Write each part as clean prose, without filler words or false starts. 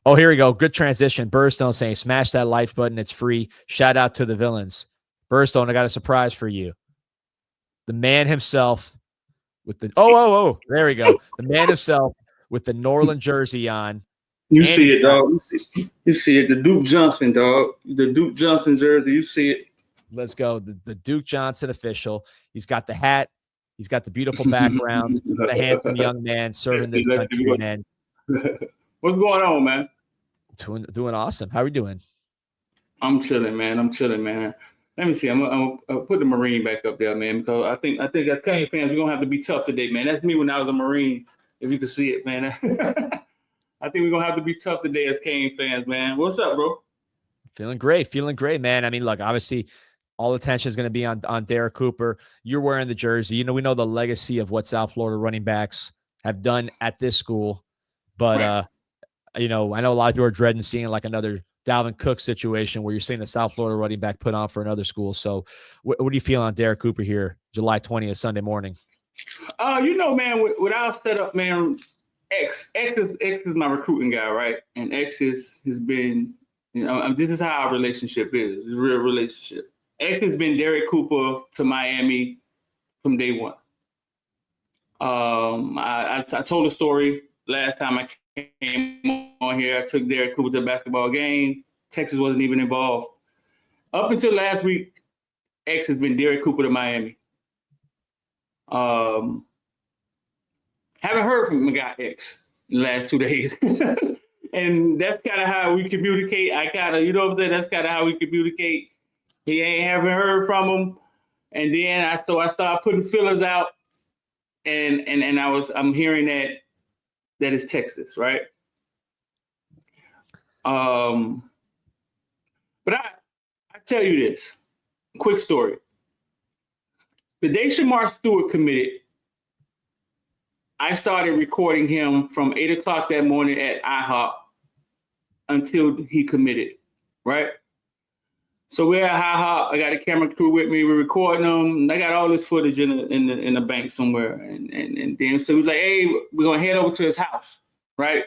Oh, here we go. Good transition. Burstone saying, smash that like button. It's free. Shout out to the villains. Burstone, I got a surprise for you. The man himself with the, there we go. The man himself with the Norland jersey on. You see it, dog. You see it. The Duke Johnson, dog. The Duke Johnson jersey. You see it. Let's go. The Duke Johnson official. He's got the hat. He's got the beautiful background. The handsome young man serving this country, man. What's going on, man? Doing awesome. How are we doing? I'm chilling, man. Let me see. I'm gonna put the Marine back up there, man, because I think as Cane fans, we're gonna have to be tough today, man. That's me when I was a Marine. If you can see it, man. I think we're gonna have to be tough today as Cane fans, man. What's up, bro? Feeling great, man. I mean, look, obviously, all attention is going to be on Derek Cooper. You're wearing the jersey. You know, we know the legacy of what South Florida running backs have done at this school, but you know, I know a lot of people are dreading seeing like another Dalvin Cook situation where you're seeing the South Florida running back put on for another school. So, what do you feel on Derek Cooper here, July 20th, Sunday morning? You know, man, with our setup, man. X is my recruiting guy, right? And X has been, you know, this is how our relationship is. It's a real relationship. X has been Derek Cooper to Miami from day one. I told a story last time I came on here. I took Derek Cooper to a basketball game. Texas wasn't even involved. Up until last week, X has been Derek Cooper to Miami. Haven't heard from my guy X in the last 2 days. And that's kind of how we communicate. You know what I'm saying? That's kind of how we communicate. He haven't heard from him. And then I started putting fillers out. And I'm hearing that it's Texas, right? But I tell you this, quick story. The day Shamar Stewart committed, I started recording him from 8 o'clock that morning at IHOP until he committed, right? So we're at IHOP. I got a camera crew with me. We're recording him. I got all this footage in the bank somewhere. And then so we was like, hey, we're going to head over to his house, right?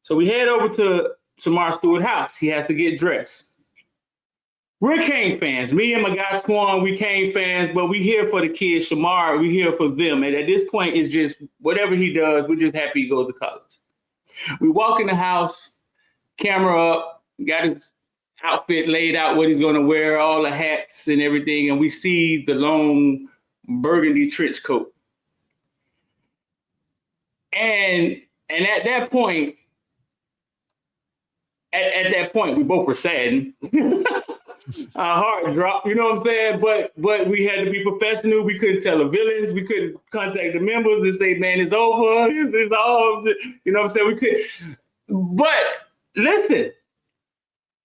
So we head over to Shamar Stewart's house. He has to get dressed. We're Cane fans. Me and my guy Twan, we Cane fans, but we here for the kids. Shamar, we here for them. And at this point, it's just whatever he does, we're just happy he goes to college. We walk in the house, camera up, got his outfit laid out, what he's going to wear, all the hats and everything, and we see the long burgundy trench coat. And at that point, we both were saddened. Our heart dropped, you know what I'm saying? But we had to be professional. We couldn't tell the villains. We couldn't contact the members and say, man, it's over. It's all, you know what I'm saying? We could. But listen,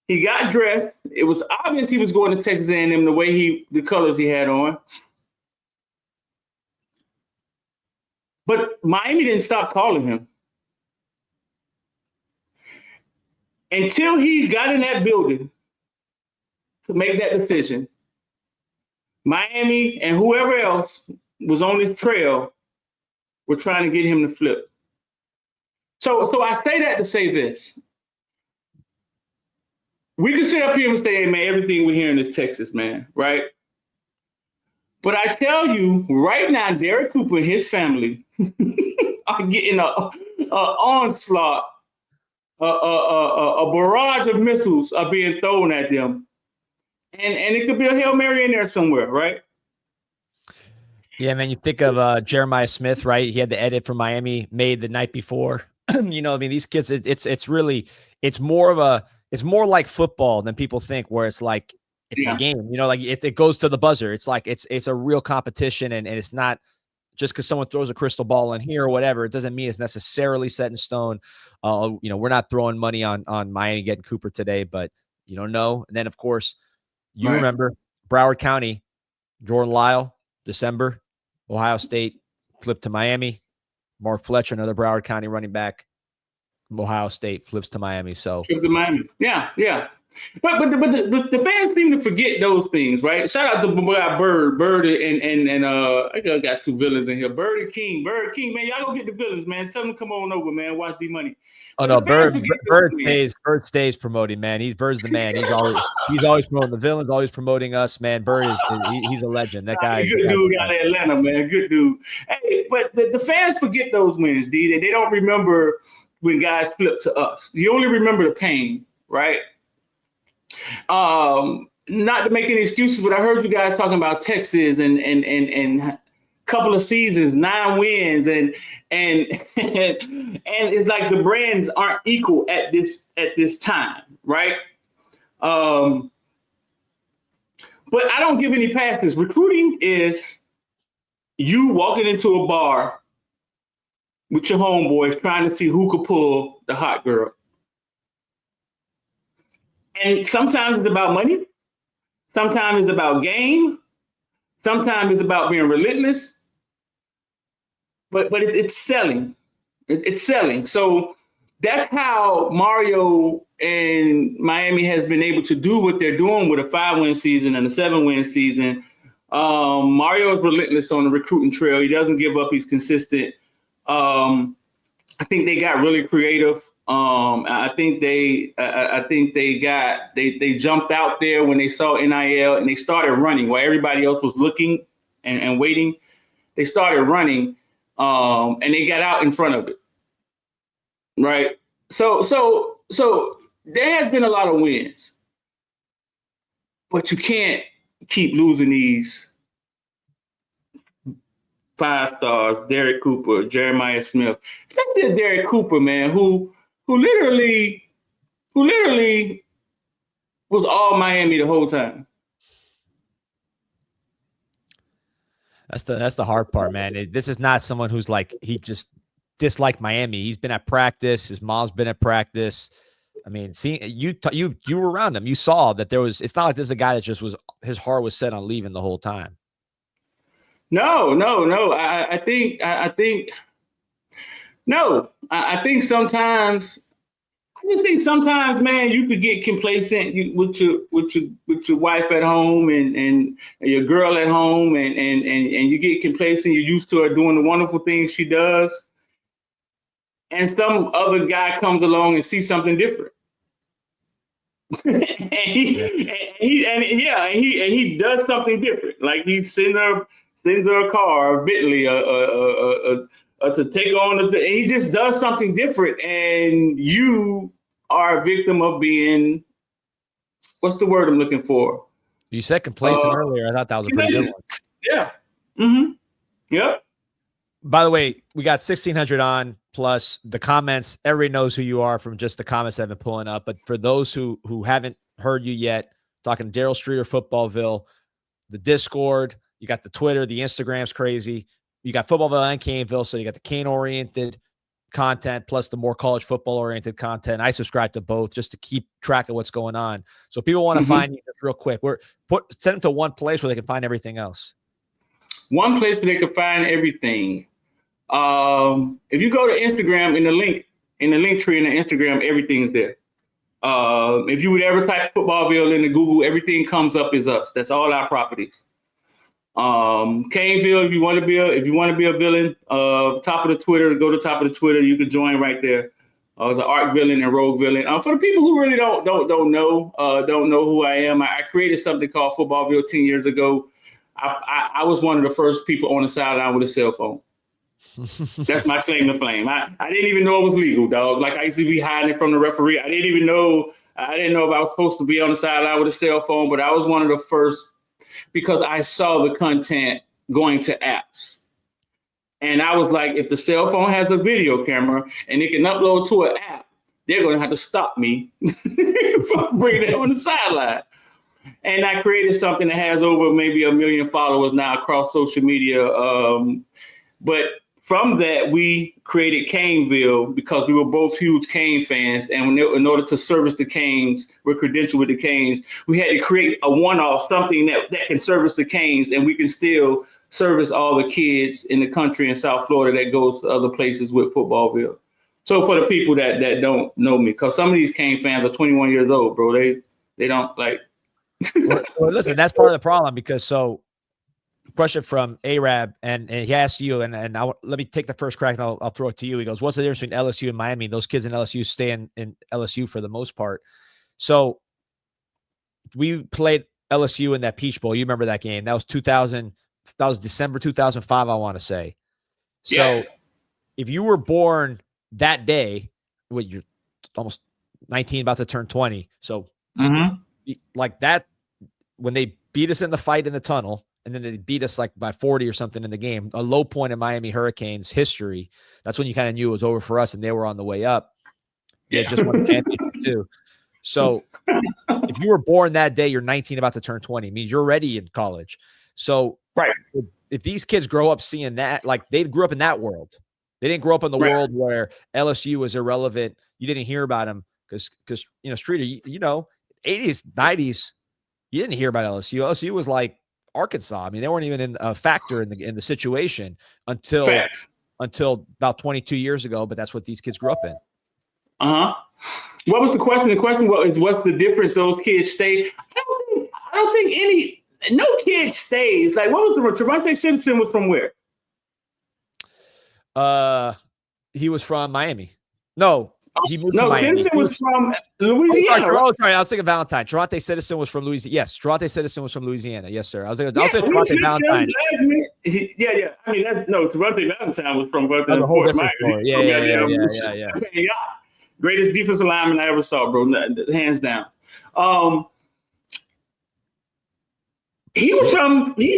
he got dressed. It was obvious he was going to Texas A&M the colors he had on. But Miami didn't stop calling him. Until he got in that building to make that decision, Miami and whoever else was on his trail were trying to get him to flip. So I say that to say this. We can sit up here and say, hey, man, everything we're hearing is Texas, man, right? But I tell you, right now, Derek Cooper and his family are getting an onslaught, a barrage of missiles are being thrown at them. And it could be a Hail Mary in there somewhere, right? Yeah, man, you think of Jeremiah Smith, right? He had the edit from Miami made the night before. You know, I mean, these kids, it's more like football than people think, where it's like, it's a game, you know, like it goes to the buzzer. It's like, it's a real competition, and it's not just because someone throws a crystal ball in here or whatever. It doesn't mean it's necessarily set in stone. You know, we're not throwing money on Miami getting Cooper today, but you don't know. And then of course, you remember Broward County, Jordan Lyle, December, Ohio State flipped to Miami. Mark Fletcher, another Broward County running back, Ohio State, flips to Miami. So flips to Miami. Yeah. But the fans seem to forget those things, right? Shout out to my guy Bird, and I got two villains in here. Bird and King, man, y'all go get the villains, man. Tell them to come on over, man. Watch D-Money. Oh no, Bird stays promoting, man. Bird's the man. He's always promoting the villains, always promoting us, man. Bird he's a legend. That guy. Good dude out of Atlanta, man. Good dude. Hey, but the fans forget those wins, D. They don't remember when guys flip to us. You only remember the pain, right? Not to make any excuses, but I heard you guys talking about Texas and couple of seasons, 9 wins, and it's like the brands aren't equal at this time, right? But I don't give any passes. Recruiting is you walking into a bar with your homeboys trying to see who could pull the hot girl. And sometimes it's about money. Sometimes it's about game. Sometimes it's about being relentless. But it's selling. It's selling. So that's how Mario and Miami has been able to do what they're doing with a 5-win season and a 7-win season. Mario is relentless on the recruiting trail. He doesn't give up. He's consistent. I think they got really creative. I think they jumped out there when they saw NIL and they started running while everybody else was looking and waiting. They started running. And they got out in front of it, right? So there has been a lot of wins, but you can't keep losing these 5 stars, Derek Cooper, Jeremiah Smith, especially Derek Cooper, man, who literally was all Miami the whole time. That's the hard part, man. This is not someone who's like, he just disliked Miami. He's been at practice. His mom's been at practice. I mean, see, you were around him. You saw that it's not like this is a guy that just his heart was set on leaving the whole time. No. I think sometimes, man, you could get complacent with your wife at home and your girl at home, and you get complacent. You're used to her doing the wonderful things she does, and some other guy comes along and sees something different, and he does something different. Like he sends her a car, a Bentley, to take on and he just does something different, and you are a victim of being, what's the word I'm looking for? You said complacent earlier. I thought that was a pretty good one. Yeah. Mm-hmm. Yep. By the way, we got 1,600 on, plus the comments. Everybody knows who you are from just the comments that have been pulling up. But for those who haven't heard you yet, talking Darrell Streeter, Footballville, the Discord, you got the Twitter, the Instagram's crazy. You got Footballville and Caneville, so you got the Cane-oriented content plus the more college football-oriented content. I subscribe to both just to keep track of what's going on. So people want to find you just real quick. Send them to one place where they can find everything else. One place where they can find everything. If you go to Instagram, in the link tree in the Instagram, everything's there. If you would ever type Footballville into Google, everything comes up as us. That's all our properties. Caneville, if you want to be a villain, top of the Twitter, go to top of the Twitter. You can join right there. It's an art villain and rogue villain. For the people who really don't know who I am, I created something called Footballville 10 years ago. I was one of the first people on the sideline with a cell phone. That's my claim to fame. I didn't even know it was legal, dog. Like I used to be hiding it from the referee. I didn't know if I was supposed to be on the sideline with a cell phone, but I was one of the first because I saw the content going to apps. And I was like, if the cell phone has a video camera and it can upload to an app, they're going to have to stop me from bringing it on the sideline. And I created something that has over maybe 1 million followers now across social media. But from that, we created Caneville because we were both huge Cane fans. And in order to service the Canes, we're credentialed with the Canes, we had to create a one-off, something that can service the Canes, and we can still service all the kids in the country in South Florida that goes to other places with Footballville. So for the people that don't know me, because some of these Cane fans are 21 years old, bro. They don't like. well, listen, that's part of the problem because question from Arab and he asked you, and let me take the first crack and I'll throw it to you. He goes, what's the difference between LSU and Miami? Those kids in LSU stay in LSU for the most part. So we played LSU in that Peach Bowl. You remember that game? That was 2000. That was December 2005, I want to say. So if you were born that day, you're almost 19, about to turn 20. So like that, when they beat us in the fight in the tunnel, and then they beat us like by 40 or something in the game, a low point in Miami Hurricanes history. That's when you kind of knew it was over for us and they were on the way up. They just won the championship too. So if you were born that day, you're 19, about to turn 20. It means you're already in college. So if these kids grow up seeing that, like they grew up in that world, they didn't grow up in the world where LSU was irrelevant. You didn't hear about them because Streeter, 80s, 90s, you didn't hear about LSU. LSU was like Arkansas. I mean, they weren't even in a factor in the situation until about 22 years ago. But that's what these kids grew up in. What was the question? The question was, what's the difference? Those kids stay. I don't think no kid stays. Like, what was the Trevante Simpson was from where? He was from Miami. No, he moved to Miami. Simpson was from Louisiana. Sorry, I was thinking Valentine. Trevante Citizen was from Louisiana. Yes, Trevante Citizen was from Louisiana. Yes, sir. I was Trevante Valentine. Yeah. I mean, Trevante Valentine was from a whole different story. Yeah. Greatest defensive lineman I ever saw, bro. Hands down. He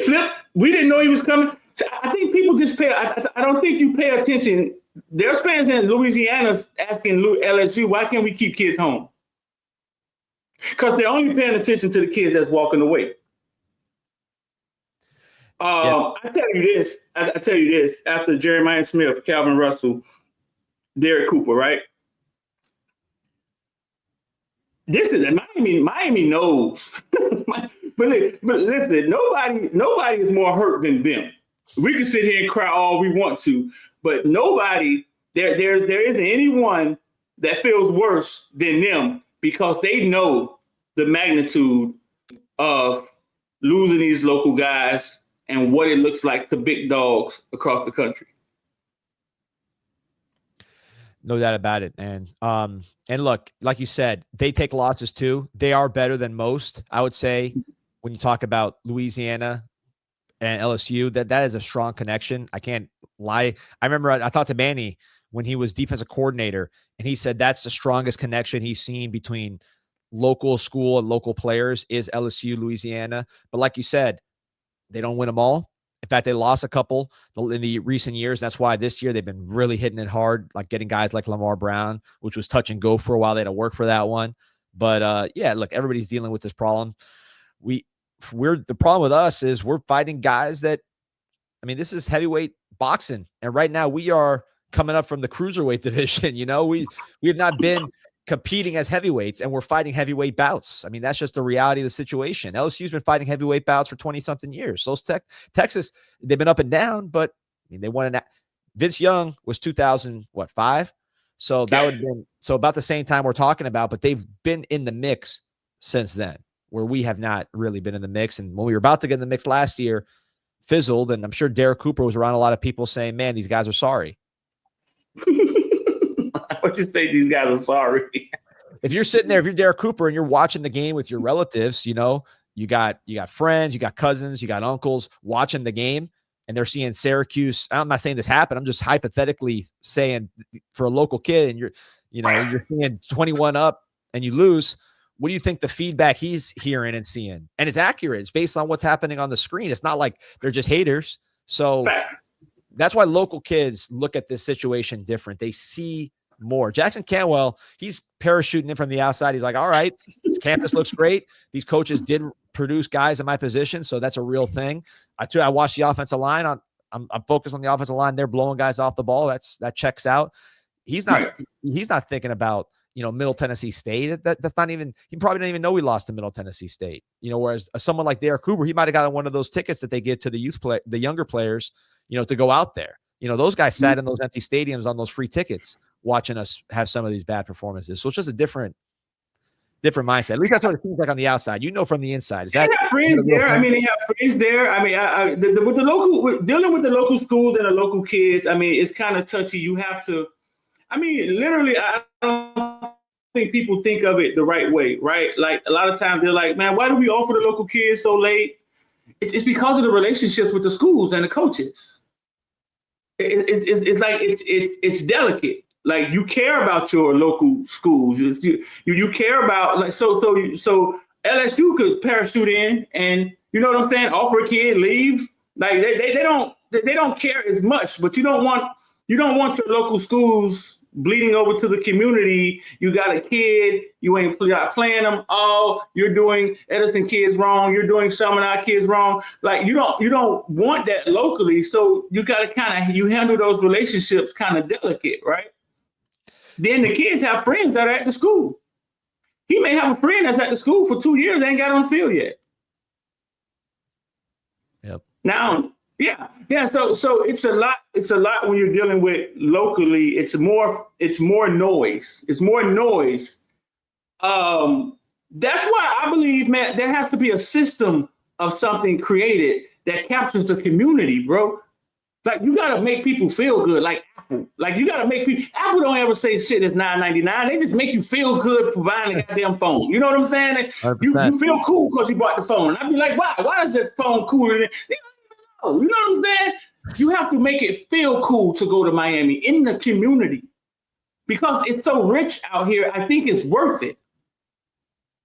flipped. We didn't know he was coming. So I think people just I don't think you pay attention. There's fans in Louisiana asking LSU, why can't we keep kids home? Because they're only paying attention to the kids that's walking away. I tell you this, after Jeremiah Smith, Calvin Russell, Derek Cooper, right? This is Miami knows. But listen, nobody is more hurt than them. We can sit here and cry all we want to, but nobody there isn't anyone that feels worse than them because they know the magnitude of losing these local guys and what it looks like to big dogs across the country. No doubt about it. And look, like you said, they take losses too. They are better than most, I would say, when you talk about Louisiana and LSU, that is a strong connection. I can't lie. I remember I talked to Manny when he was defensive coordinator, and he said that's the strongest connection he's seen between local school and local players is LSU, Louisiana. But like you said, they don't win them all. In fact, they lost a couple in the recent years. That's why this year they've been really hitting it hard, like getting guys like Lamar Brown, which was touch and go for a while. They had to work for that one. But look, everybody's dealing with this problem. The problem with us is we're fighting guys that, I mean, this is heavyweight boxing. And right now we are coming up from the cruiserweight division. We have not been competing as heavyweights, and we're fighting heavyweight bouts. I mean, that's just the reality of the situation. LSU's been fighting heavyweight bouts for 20-something years. So Texas, they've been up and down, but I mean, they won Vince Young was 2005. So that would have been about the same time we're talking about, but they've been in the mix since then, where we have not really been in the mix. And when we were about to get in the mix last year, fizzled. And I'm sure Derek Cooper was around a lot of people saying, man, these guys are sorry. What you say? These guys are sorry. If you're sitting there, if you're Derek Cooper and you're watching the game with your relatives, you got friends, you got cousins, you got uncles watching the game, and they're seeing Syracuse. I'm not saying this happened. I'm just hypothetically saying for a local kid, and you're seeing 21 up and you lose. What do you think the feedback he's hearing and seeing? And it's accurate. It's based on what's happening on the screen. It's not like they're just haters. So that's why local kids look at this situation different. They see more. Jackson Canwell, he's parachuting in from the outside. He's like, all right, this campus looks great. These coaches did produce guys in my position, so that's a real thing. I watched the offensive line. I'm focused on the offensive line. They're blowing guys off the ball. That checks out. He's not thinking about Middle Tennessee State. That's not even. He probably didn't even know we lost to Middle Tennessee State. Whereas someone like Derek Cooper, he might have gotten one of those tickets that they give to the younger players, to go out there. Those guys sat in those empty stadiums on those free tickets watching us have some of these bad performances. So it's just a different mindset. At least that's what it seems like on the outside. From the inside. Is that they have friends there? I mean, they have friends there. I mean, dealing with the local schools and the local kids. I mean, it's kind of touchy. You have to. I mean, literally, I don't think people think of it the right way, right? Like a lot of times they're like, man, why do we offer the local kids so late? It's because of the relationships with the schools and the coaches. It's like it's delicate. Like you care about your local schools. You care about like so LSU could parachute in and you know what I'm saying, offer a kid, leave. Like they don't care as much, but you don't want your local schools bleeding over to the community. You got a kid, you ain't playing them. Oh, you're doing Edison kids wrong. You're doing Chaminade kids wrong. Like you don't want that locally. So you got to you handle those relationships kind of delicate, right? Then the kids have friends that are at the school. He may have a friend that's at the school for 2 years, ain't got on the field yet. Yep. Now, yeah. So it's a lot. It's a lot when you're dealing with locally. It's more noise. It's more noise. That's why I believe, man, there has to be a system of something created that captures the community, bro. Like you gotta make people feel good, like Apple. Like you gotta make people. Apple don't ever say shit is $9.99. They just make you feel good for buying a goddamn phone. You know what I'm saying? You feel cool because you bought the phone. And I'd be like, why? Why is that phone cooler than? You know what I'm saying? You have to make it feel cool to go to Miami in the community because it's so rich out here. I think it's worth it.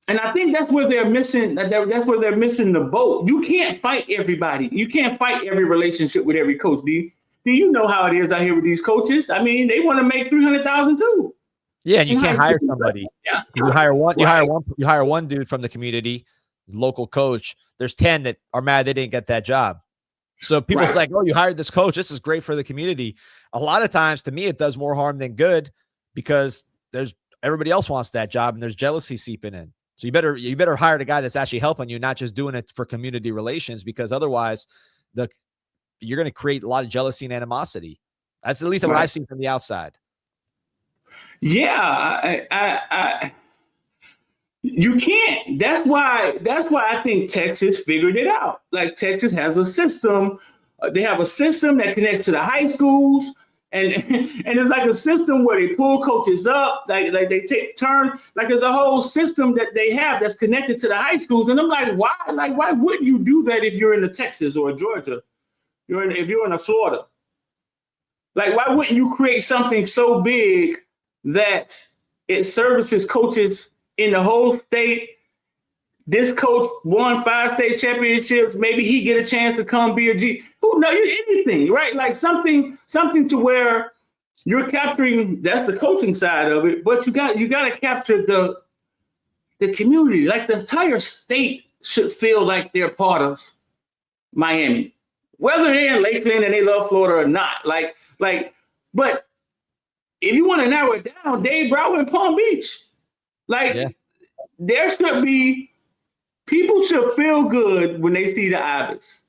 And I think that's where they're missing. That's where they're missing the boat. You can't fight everybody. You can't fight every relationship with every coach. Do you know how it is out here with these coaches? I mean, they want to make $300,000 too. Yeah, and you can't hire somebody. Yeah. You hire one. You hire one dude from the community, local coach. There's 10 that are mad they didn't get that job. So people say, "Oh, you hired this coach. This is great for the community." A lot of times, to me, it does more harm than good because everybody else wants that job, and there's jealousy seeping in. So you better hire the guy that's actually helping you, not just doing it for community relations, because otherwise, you're going to create a lot of jealousy and animosity. That's at least what I've seen from the outside. Yeah, you can't. That's why I think Texas figured it out. Like Texas has a system. They have a system that connects to the high schools. And it's like a system where they pull coaches up, like they take turns. Like there's a whole system that they have that's connected to the high schools. And I'm like, why? Like, why wouldn't you do that if you're in the Texas or Georgia? If you're in Florida. Like, why wouldn't you create something so big that it services coaches in the whole state? This coach won 5 state championships. Maybe he get a chance to come be a G. Who knows? Anything, right? Like something to where you're capturing. That's the coaching side of it. But you got to capture the community. Like the entire state should feel like they're part of Miami, whether they're in Lakeland and they love Florida or not. But if you want to narrow it down, Dade, Broward, and Palm Beach, there should be. People should feel good when they see the Ibis.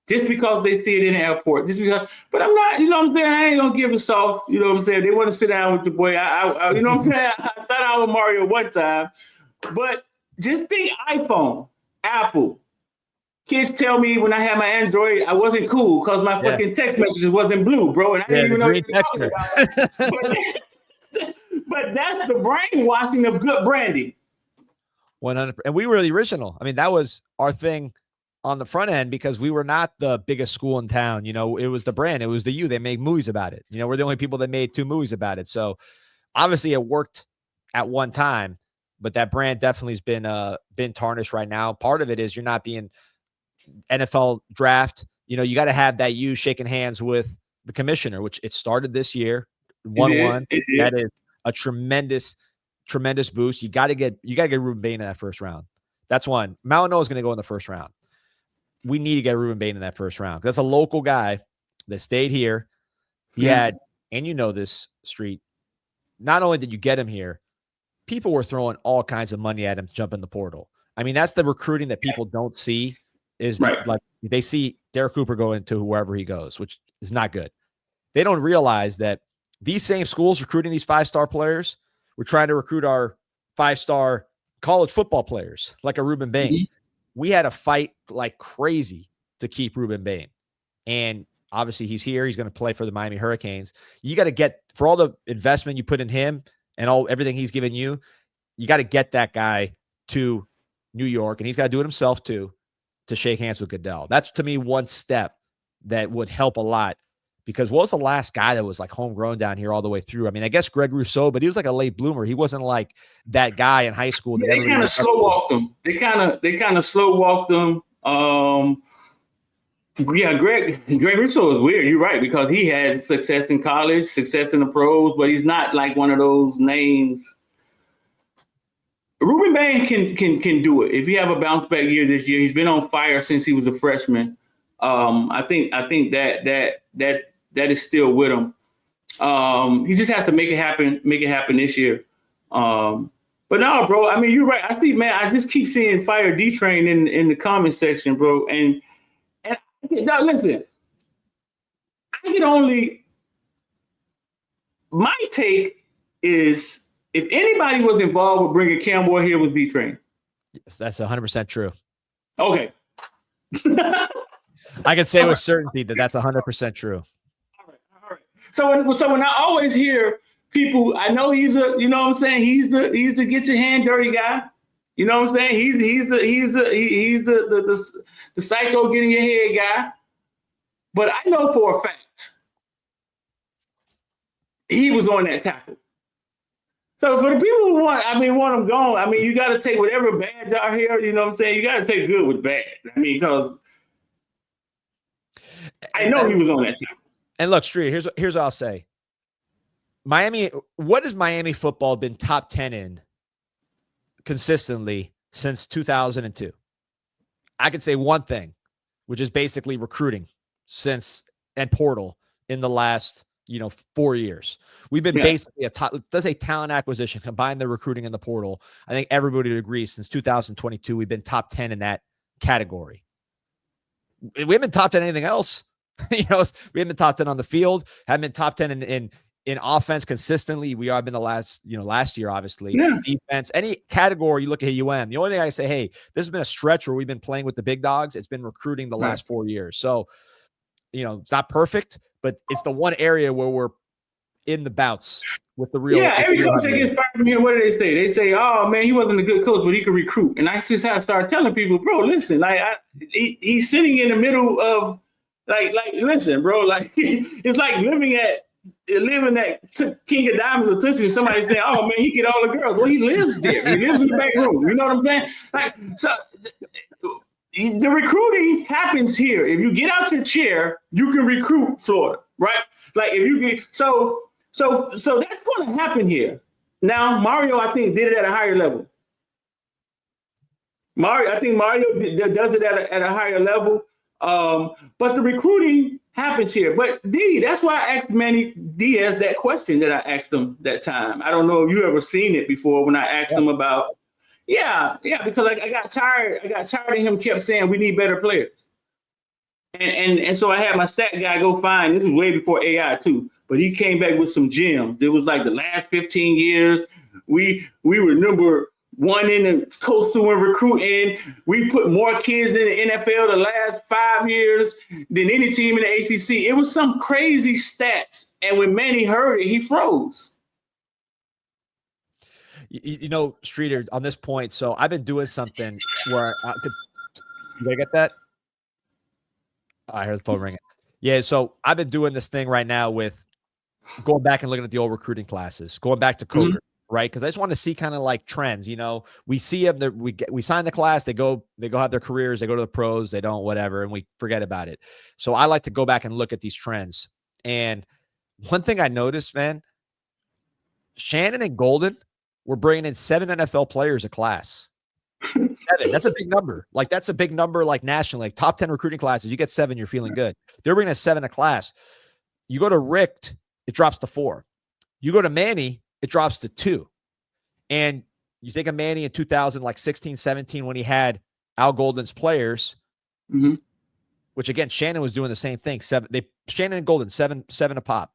Just because they see it in the airport. But I'm not, you know what I'm saying? I ain't gonna give a soft, you know what I'm saying? They want to sit down with your boy. You know what I'm saying? I thought I was Mario one time. But just think iPhone, Apple. Kids tell me when I had my Android, I wasn't cool because my fucking text messages wasn't blue, bro. And I didn't even know what you're talking about. But that's the brainwashing of good branding. 100%. And we were the original. I mean, that was our thing on the front end because we were not the biggest school in town. You know, it was the brand. It was the U. They made movies about it. You know, we're the only people that made 2 movies about it. So obviously it worked at one time, but that brand definitely has been tarnished right now. Part of it is you're not being NFL draft. You know, you got to have that U shaking hands with the commissioner, which it started this year, 1-1. That is a tremendous boost. You got to get Ruben Bain in that first round. That's one. Malinois is going to go in the first round. We need to get Ruben Bain in that first round. That's a local guy that stayed here. He had, and you know this, Street, not only did you get him here, people were throwing all kinds of money at him to jump in the portal. I mean, that's the recruiting that people don't see is like they see Derek Cooper go into whoever he goes, which is not good. They don't realize that these same schools recruiting these 5-star players, we're trying to recruit our 5-star college football players like a Ruben Bain. Mhm. We had to fight like crazy to keep Ruben Bain. And obviously he's here. He's going to play for the Miami Hurricanes. You got to get, for all the investment you put in him and everything he's given you, you got to get that guy to New York, and he's got to do it himself too, to shake hands with Goodell. That's, to me, one step that would help a lot, because what was the last guy that was like homegrown down here all the way through? I mean, I guess Greg Rousseau, but he was like a late bloomer. He wasn't like that guy in high school. Yeah, they kind of slow walked him. They kind of slow walked him. Yeah, Greg Rousseau is weird. You're right, because he had success in college, success in the pros, but he's not like one of those names. Ruben Bain can do it. If you have a bounce back year this year, he's been on fire since he was a freshman. I think that is still with him. He just has to make it happen this year. But no, bro, I mean, you're right. I see, man, I just keep seeing Fire D-Train in the comment section, bro. And now listen, I can only, my take is, if anybody was involved with bringing Campbell here, was D-Train. Yes, that's 100% true. Okay. I can say with certainty that that's 100% true. All right. So when I always hear people, I know he's a, you know what I'm saying, he's the get your hand dirty guy. You know what I'm saying? He's the psycho getting your head guy. But I know for a fact he was on that tackle. So for the people who want him gone, I mean, you got to take whatever bad y'all here, you know what I'm saying? You got to take good with bad. I mean, because I know he was on that tackle. And look, Streeter, here's what I'll say. Miami, what has Miami football been top 10 in consistently since 2002? I could say one thing, which is basically recruiting and portal in the last 4 years. We've been basically does a talent acquisition, combine the recruiting and the portal. I think everybody would agree since 2022, we've been top 10 in that category. We haven't been top 10 anything else. We haven't been top 10 on the field, haven't been top 10 in offense consistently. We have been the last year, obviously. Yeah. Defense, any category you look at UM. The only thing I say, hey, this has been a stretch where we've been playing with the big dogs. It's been recruiting the last 4 years. So, it's not perfect, but it's the one area where we're in the bouts with the real. Yeah, every coach that gets fired from here, what do they say? They say, "Oh man, he wasn't a good coach, but he could recruit." And I just have to start telling people, bro, listen, like he's sitting in the middle of, like, listen, bro, like it's like living at King of Diamonds or Tootsie. Somebody saying, "Oh man, he get all the girls." Well, he lives there. He lives in the back room. You know what I'm saying? Like, so the recruiting happens here. If you get out your chair, you can recruit Florida, right? Like if you get so that's going to happen here. Now, Mario, I think, did it at a higher level. Mario does it at a higher level. But the recruiting happens here. But D, that's why I asked Manny Diaz that question that I asked him that time. I don't know if you ever seen it before when I asked him about. Yeah, because I got tired. I got tired of him kept saying we need better players. And so I had my stat guy go find, this was way before AI too, but he came back with some gems. It was like the last 15 years, we were number one in the coastal and recruiting. We put more kids in the NFL the last 5 years than any team in the ACC. It was some crazy stats. And when Manny heard it, he froze. Streeter, on this point, so I've been doing something where you gotta get that? I heard the phone ringing. Yeah, so I've been doing this thing right now with going back and looking at the old recruiting classes, going back to Coker, right? Because I just want to see kind of like trends. We see them, we sign the class, they go have their careers, they go to the pros, they don't, whatever, and we forget about it. So I like to go back and look at these trends. And one thing I noticed, man, Shannon and Golden were bringing in 7 NFL players a class. 7. That's a big number. Like, that's a big number, like nationally. Like top 10 recruiting classes, you get 7, you're feeling good. They're bringing a 7 a class. You go to Richt, it drops to 4. You go to Manny, it drops to 2. And you think of Manny in 2016, 17, when he had Al Golden's players, which again, Shannon was doing the same thing. Shannon and Golden, 7 a pop.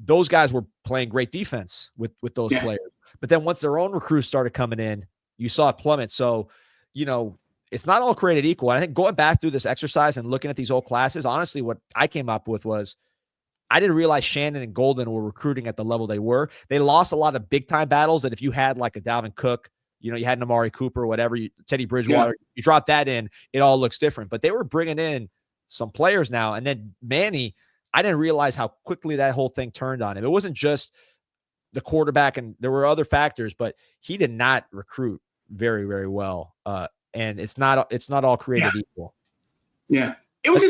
those guys were playing great defense with those players. But then once their own recruits started coming in, you saw it plummet. So, it's not all created equal. I think going back through this exercise and looking at these old classes, honestly, what I came up with was I didn't realize Shannon and Golden were recruiting at the level they were. They lost a lot of big time battles that if you had like a Dalvin Cook, you had an Amari Cooper, whatever, Teddy Bridgewater, you drop that in, it all looks different. But they were bringing in some players now. And then Manny, I didn't realize how quickly that whole thing turned on him. It wasn't just the quarterback, and there were other factors, but he did not recruit very, very well. And it's not all created equal. Yeah. It was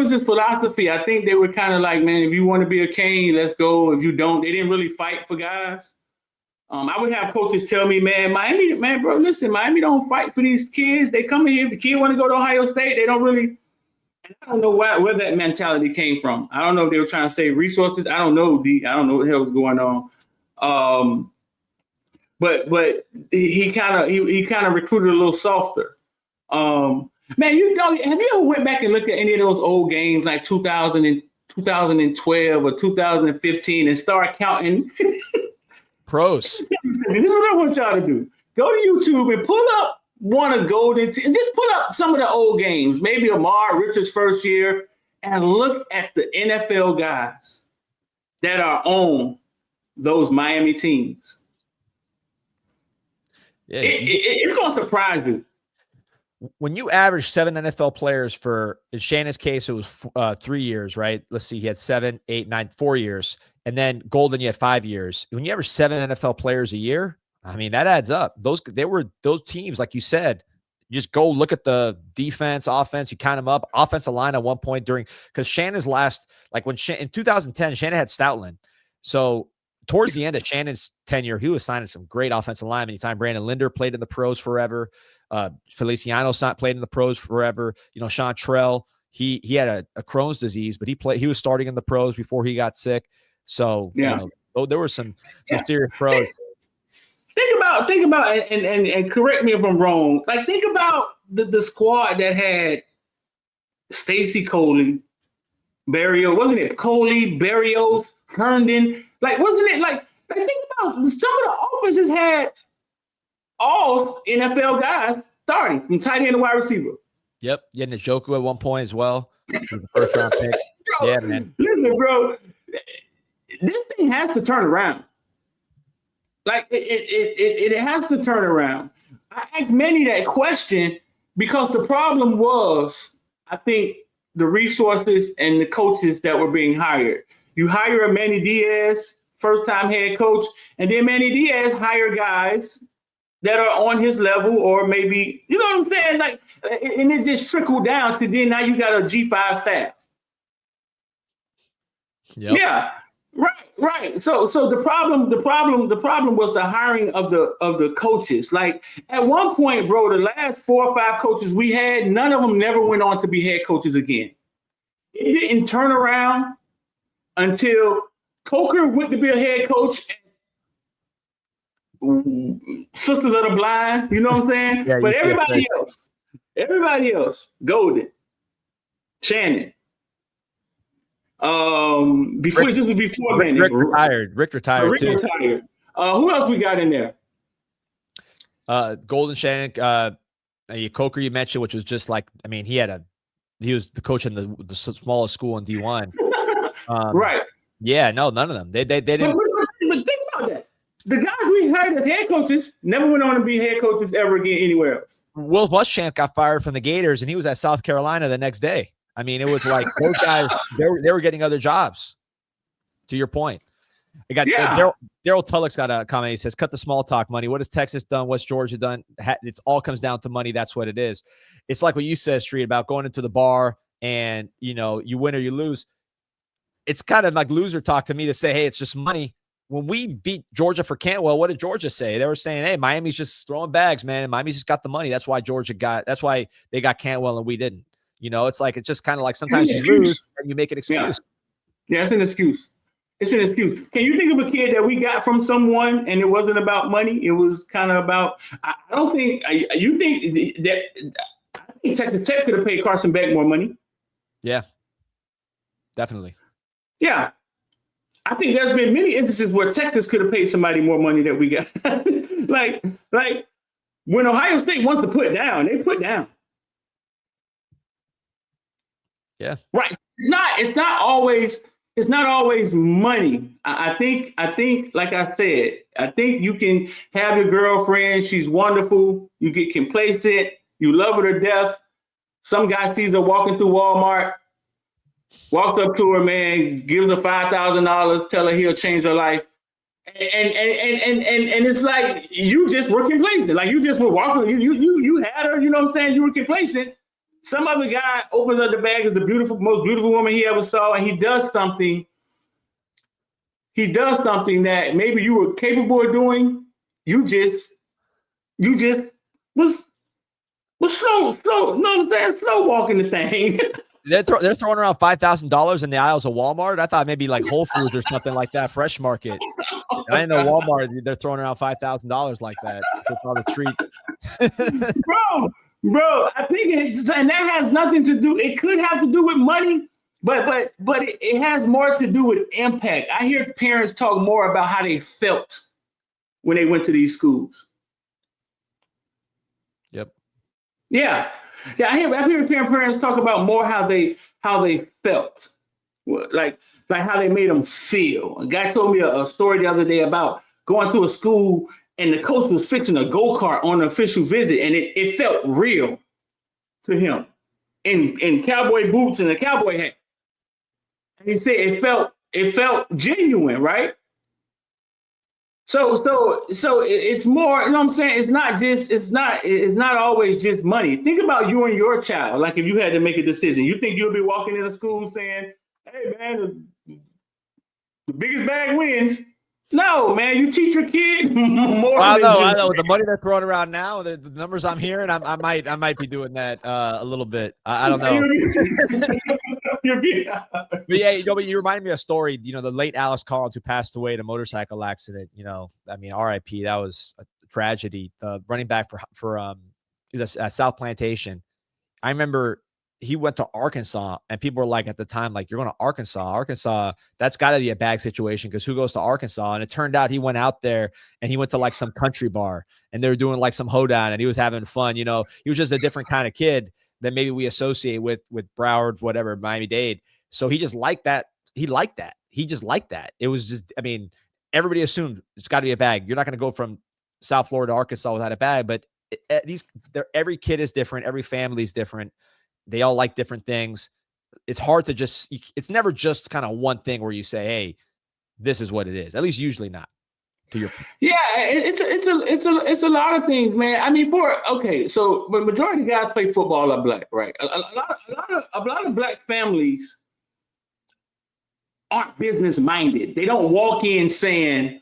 his philosophy. I think they were kind of like, man, if you want to be a Cane, let's go. If you don't, they didn't really fight for guys. I would have coaches tell me, man, Miami don't fight for these kids. They come here. If the kid want to go to Ohio State, they don't really. I don't know where that mentality came from. I don't know if they were trying to save resources. I don't know, I don't know what the hell was going on. But he kind of recruited a little softer. Man, have you ever went back and looked at any of those old games like 2012 or 2015 and start counting pros? This is what I want y'all to do. Go to YouTube and pull up one of Golden and just pull up some of the old games, maybe Amar Richards' first year, and look at the NFL guys that are on those Miami teams. Yeah, it's going to surprise you. When you average 7 NFL players for, in Shannon's case, it was 3 years, right? Let's see. He had 7, 8, 9, 4 years. And then Golden, you had 5 years. When you average 7 NFL players a year, I mean, that adds up. Those teams, like you said, you just go look at the defense, offense, you count them up. Offensive line at one point because Shannon's last, like in 2010, Shannon had Stoutland. So towards the end of Shannon's tenure, he was signing some great offensive linemen. He signed Brandon Linder, played in the pros forever. Feliciano's not played in the pros forever. Sean Trell, he had a Crohn's disease, but he was starting in the pros before he got sick. So, there were some serious pros. Think about, and correct me if I'm wrong. Like, think about the squad that had Stacy Coley, Barrios, wasn't it? Coley, Barrios, Herndon. Like, wasn't it like think about some of the offenses had all NFL guys starting from tight end to wide receiver. Yep. Yeah, Njoku at one point as well. The first round pick. Bro, yeah, man. Listen, bro, this thing has to turn around. Like it has to turn around. I asked Manny that question because the problem was, I think, the resources and the coaches that were being hired. You hire a Manny Diaz, first-time head coach, and then Manny Diaz hire guys that are on his level, or maybe, you know what I'm saying? Like, and it just trickled down to then now you got a G5 staff. Yep. Yeah. Right. So the problem was the hiring of the coaches. Like, at one point, bro, the last 4 or 5 coaches we had, none of them never went on to be head coaches again. It didn't turn around until Coker went to be a head coach. Sisters of the Blind, you know what I'm saying? Yeah, but everybody else, Golden, Shannon. Before Manny. Rick retired too. Who else we got in there? Golden, Shannon, Coker you mentioned, which was just like, I mean, he was the coach in the smallest school in D1. Right. Yeah, no, none of them. They didn't. But think about that. The guys we hired as head coaches never went on to be head coaches ever again anywhere else. Will Muschamp got fired from the Gators, and he was at South Carolina the next day. I mean, it was like those guys, they were getting other jobs, to your point. I got Daryl Tulloch's got a comment. He says, cut the small talk money. What has Texas done? What's Georgia done? It all comes down to money. That's what it is. It's like what you said, Street, about going into the bar and, you win or you lose. It's kind of like loser talk to me to say, hey, it's just money. When we beat Georgia for Cantwell, what did Georgia say? They were saying, hey, Miami's just throwing bags, man. Miami's just got the money. That's why that's why they got Cantwell and we didn't. It's like, it's just kind of like sometimes you lose and you make an excuse. Yeah, it's an excuse. It's an excuse. Can you think of a kid that we got from someone and it wasn't about money? It was kind of about, I think Texas Tech could have paid Carson Beck more money. Yeah, definitely. Yeah. I think there's been many instances where Texas could have paid somebody more money than we got. like when Ohio State wants to put down, they put down. Yeah. Right. It's not always money. I think, like I said, I think you can have your girlfriend. She's wonderful. You get complacent. You love her to death. Some guy sees her walking through Walmart, walks up to her, man, gives her $5,000, tell her he'll change her life. And it's like you just were complacent. Like you just were walking, you had her, you know what I'm saying? You were complacent. Some other guy opens up the bag, is the most beautiful woman he ever saw, and he does something that maybe you were capable of doing. You just was slow walking the thing. They're throwing around $5,000 in the aisles of Walmart. I thought maybe like Whole Foods or something like that, Fresh Market. I didn't know Walmart. They're throwing around $5,000 like that on the street. Bro, I think and that has nothing to do. It could have to do with money, but it has more to do with impact. I hear parents talk more about how they felt when they went to these schools. Yep. Yeah. I hear parents talk about more how they felt, like how they made them feel. A guy told me a story the other day about going to a school and the coach was fixing a go-kart on an official visit, and it felt real to him in cowboy boots and a cowboy hat. And he said it felt genuine, right? So it's more, you know what I'm saying? It's not always just money. Think about you and your child. Like if you had to make a decision, you think you'll be walking into school saying, "Hey man, the biggest bag wins." No, man, you teach your kid more. I know. The money they're throwing around now, the numbers I'm hearing, I might be doing that a little bit. I don't know. But yeah, but you reminded me of a story. The late Alice Collins, who passed away in a motorcycle accident. R.I.P. That was a tragedy. Running back for South Plantation. I remember he went to Arkansas, and people were like, at the time, like, you're going to Arkansas, that's got to be a bag situation, because who goes to Arkansas? And it turned out he went out there and he went to like some country bar, and they were doing like some hoedown, and he was having fun. He was just a different kind of kid that maybe we associate with Broward, whatever, Miami-Dade. So he just liked that. He liked that. He just liked that. It was just, everybody assumed it's got to be a bag. You're not going to go from South Florida to Arkansas without a bag, but every kid is different. Every family is different. They all like different things. It's hard to it's never just kind of one thing where you say, hey, this is what it is. At least usually not. Yeah, it's a lot of things, man. So the majority of guys play football are black, right? A lot of black families aren't business minded. They don't walk in saying,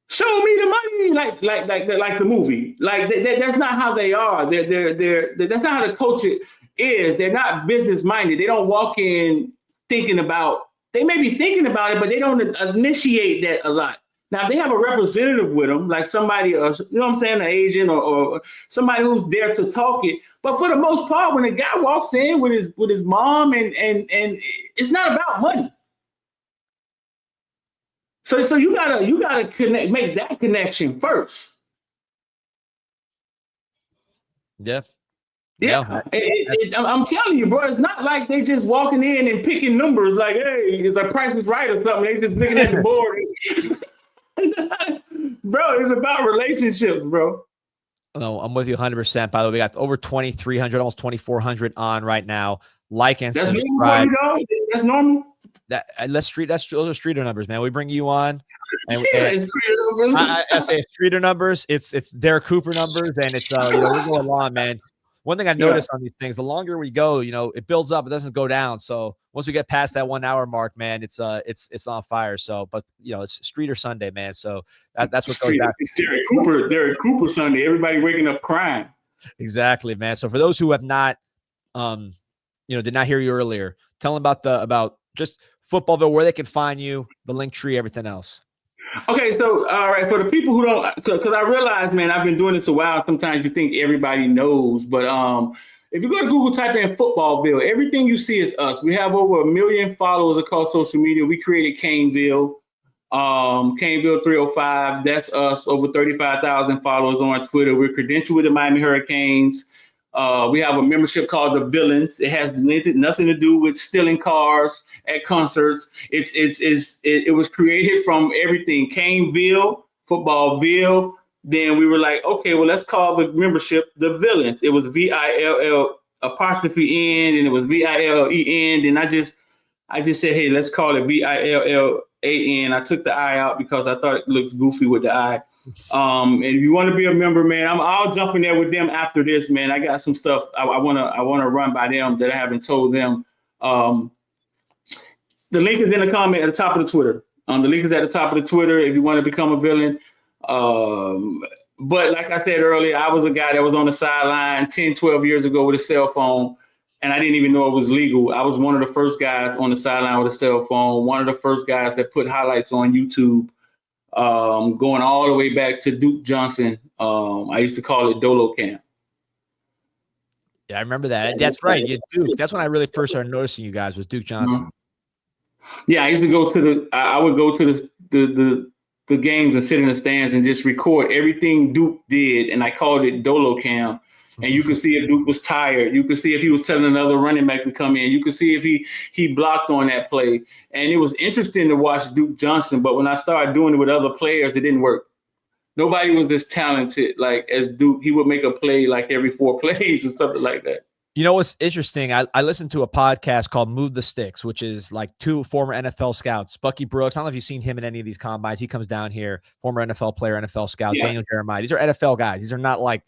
"Show me the money," like the movie. Like that's not how they are. That's not how the culture is. They're not business minded. They don't walk in thinking about. They may be thinking about it, but they don't initiate that a lot. Now, they have a representative with them, like somebody, you know what I'm saying, an agent or somebody who's there to talk it. But for the most part, when a guy walks in with his mom and it's not about money. So you gotta connect, make that connection first. Yeah. Yeah, I'm telling you, bro. It's not like they just walking in and picking numbers like, hey, is the price is right or something. They just looking at the board. Bro, it's about relationships, bro. No, I'm with you 100%. By the way, we got over 2,300, almost 2,400 on right now. Like and subscribe. That's normal. Those are Streeter numbers, man. We bring you on. And I say Streeter numbers. It's Derek Cooper numbers, and it's we're going on, man. One thing I noticed on these things, the longer we go, it builds up. It doesn't go down. So once we get past that 1 hour mark, man, it's on fire. So, but it's Streeter Sunday, man. So that's what goes down. It's Derek Cooper Sunday. Everybody waking up crying. Exactly, man. So for those who have not, did not hear you earlier, tell them about just Footballville, where they can find you, the link tree, everything else. Okay, so all right, for the people who don't, because I realize, man, I've been doing this a while. Sometimes you think everybody knows, but if you go to Google, type in Footballville, everything you see is us. We have over 1 million followers across social media. We created CANESINSIGHT. Caneville 305. That's us. Over 35,000 followers on Twitter. We're credentialed with the Miami Hurricanes. We have a membership called the Villains. It has nothing to do with stealing cars at concerts. It was created from everything. Caneville, Footballville. Then we were like, okay, well, let's call the membership the Villains. It was VILL apostrophe N, and it was VILLEN. And I just said, hey, let's call it VILLAN. I took the I out because I thought it looks goofy with the I. And if you want to be a member, man, I'll jump in there with them after this, man. I got some stuff I wanna run by them that I haven't told them. The link is in the comment at the top of the Twitter. The link is at the top of the Twitter if you want to become a villain. But like I said earlier, I was a guy that was on the sideline 10, 12 years ago with a cell phone, and I didn't even know it was legal. I was one of the first guys on the sideline with a cell phone, one of the first guys that put highlights on YouTube, going all the way back to Duke Johnson. I used to call it Dolo Cam. Yeah, I remember that. That's right. You Duke. That's when I really first started noticing you guys was Duke Johnson. Yeah, I used to go to I would go to the games and sit in the stands and just record everything Duke did, and I called it Dolo Cam. And you could see if Duke was tired. You could see if he was telling another running back to come in. You could see if he blocked on that play. And it was interesting to watch Duke Johnson, but when I started doing it with other players, it didn't work. Nobody was as talented like as Duke. He would make a play like every 4 plays or something like that. You know what's interesting? I listened to a podcast called Move the Sticks, which is like 2 former NFL scouts. Bucky Brooks, I don't know if you've seen him in any of these combines. He comes down here, former NFL player, NFL scout. Yeah. Daniel Jeremiah. These are NFL guys. These are not like,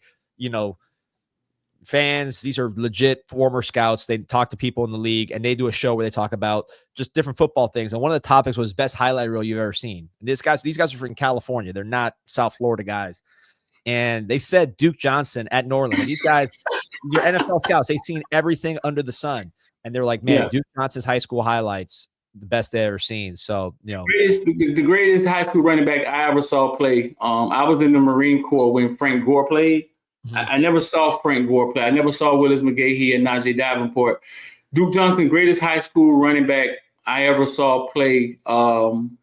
fans. These are legit former scouts. They talk to people in the league, and they do a show where they talk about just different football things. And one of the topics was best highlight reel you've ever seen. And these guys are from California. They're not South Florida guys. And they said Duke Johnson at Norland. These guys, they're NFL scouts. They've seen everything under the sun. And they're like, man, Duke Johnson's high school highlights, the best they've ever seen. So, the greatest high school running back I ever saw play. I was in the Marine Corps when Frank Gore played. I never saw Frank Gore play. I never saw Willis McGahee and Najee Davenport. Duke Johnson, greatest high school running back I ever saw play. And